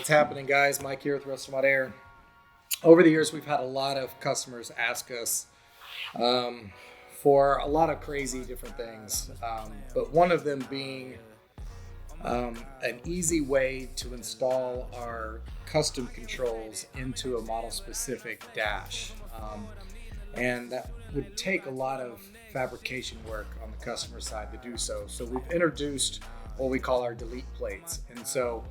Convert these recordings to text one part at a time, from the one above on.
What's happening, guys? Mike here with Restomod Air. Over the years, we've had a lot of customers ask us for a lot of crazy different things, but one of them being an easy way to install our custom controls into a model-specific dash. And that would take a lot of fabrication work on the customer side to do so. So we've introduced what we call our delete plates. And so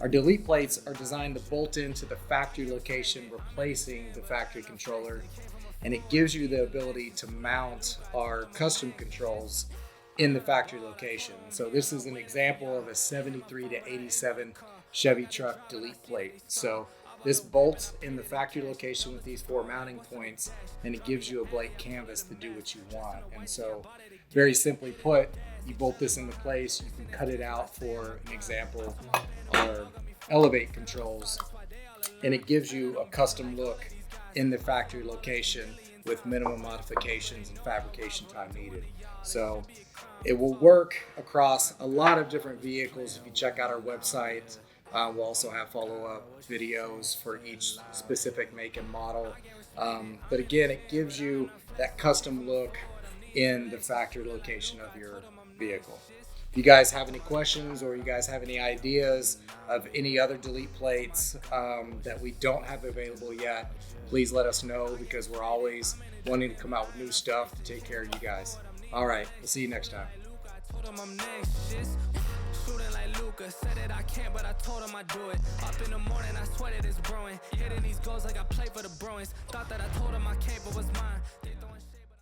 our delete plates are designed to bolt into the factory location, replacing the factory controller. And it gives you the ability to mount our custom controls in the factory location. So this is an example of a 73 to 87 Chevy truck delete plate. So this bolts in the factory location with these 4 mounting points, and it gives you a blank canvas to do what you want. And so, very simply put, you bolt this into place, you can cut it out for an example, our elevate controls, and it gives you a custom look in the factory location with minimum modifications and fabrication time needed. So it will work across a lot of different vehicles. If you check out our website, we'll also have follow-up videos for each specific make and model. But again, it gives you that custom look in the factory location of your vehicle. If you guys have any questions or you guys have any ideas of any other delete plates that we don't have available yet, please let us know, because we're always wanting to come out with new stuff to take care of you guys. All right, we'll see you next time. Shooting like Luca, said that I can't, but I told him I do it. Up in the morning, I sweat it is brewing. Hitting these goals like I play for the Bruins. Thought that I told him I can't, but was mine.